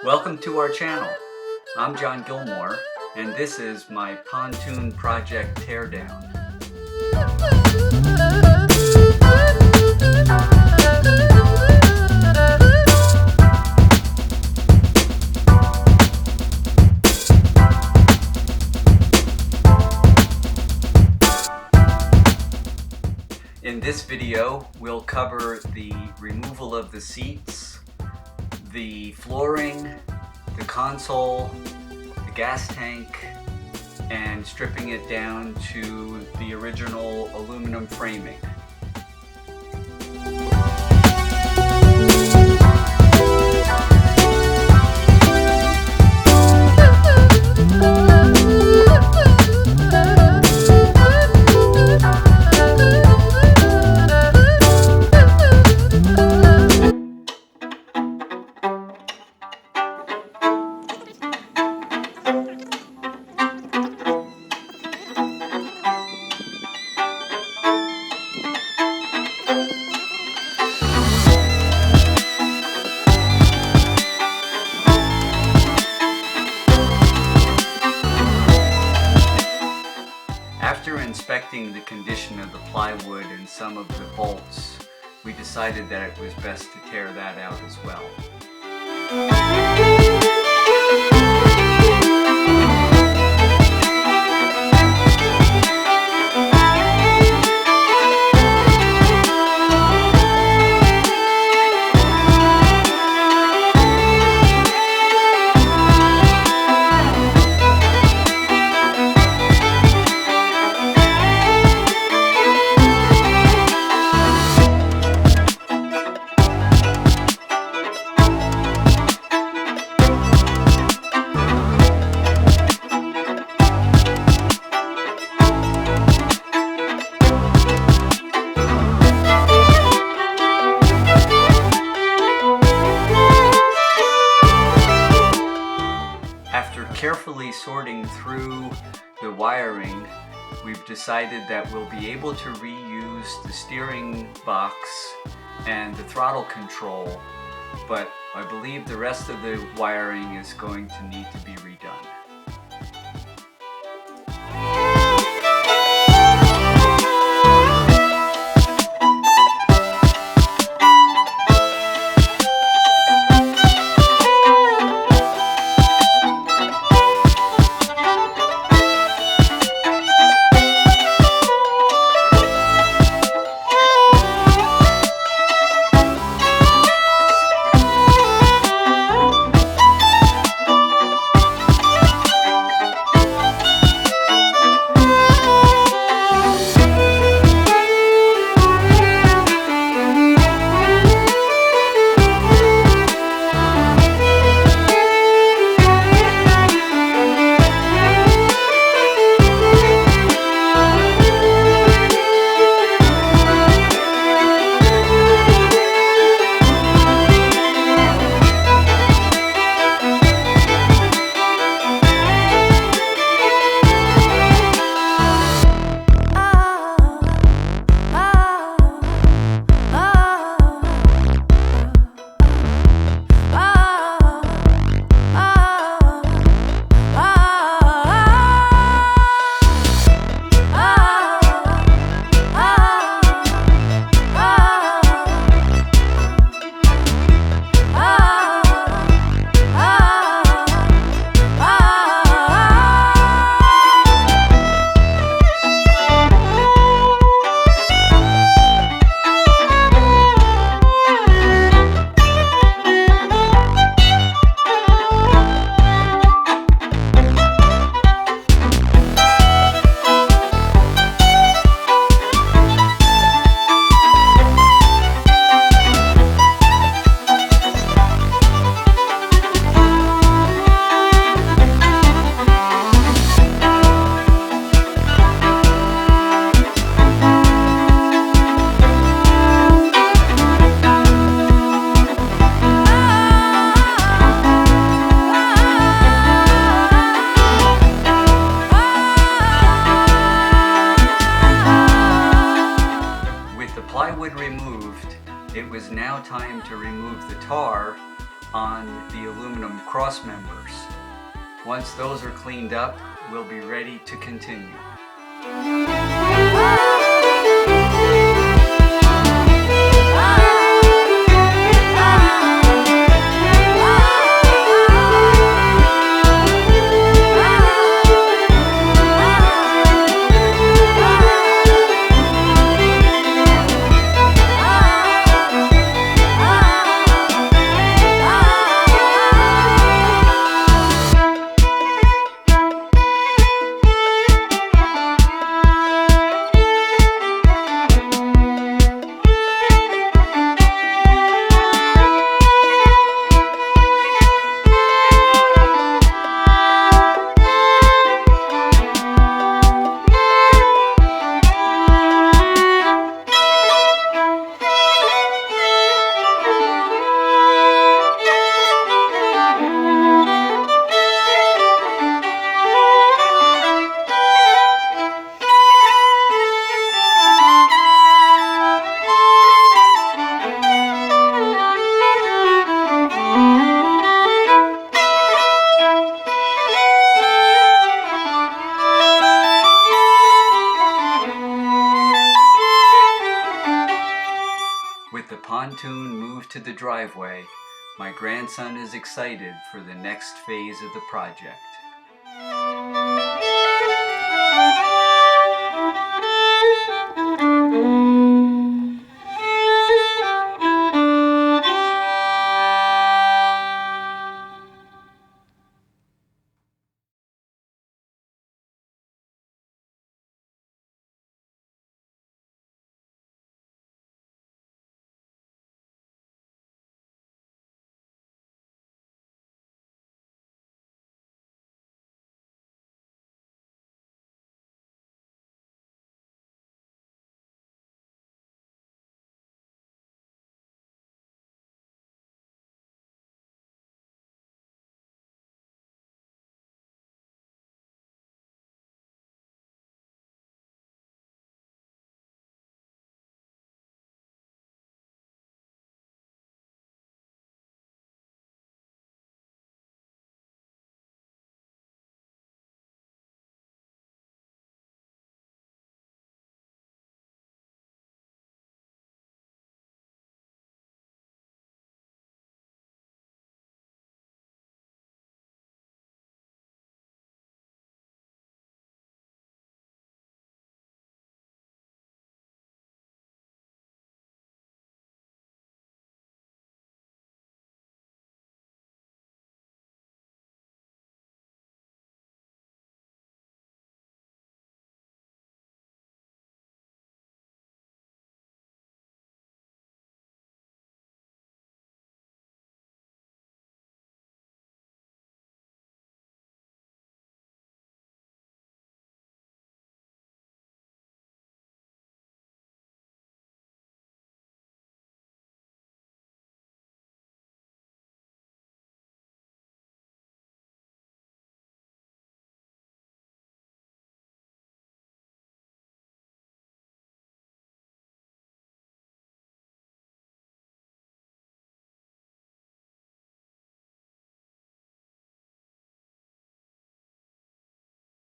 Welcome to our channel. I'm John Gilmore, and this is my pontoon project teardown. In this video, we'll cover the removal of the seats, the flooring, the console, the gas tank, and stripping it down to the original aluminum framing. After inspecting the condition of the plywood and some of the bolts, we decided that it was best to tear that out as well. Carefully sorting through the wiring, we've decided that we'll be able to reuse the steering box and the throttle control, but I believe the rest of the wiring is going to need to be redone. It was now time to remove the tar on the aluminum cross members. Once those are cleaned up, we'll be ready to continue. With the pontoon moved to the driveway, my grandson is excited for the next phase of the project.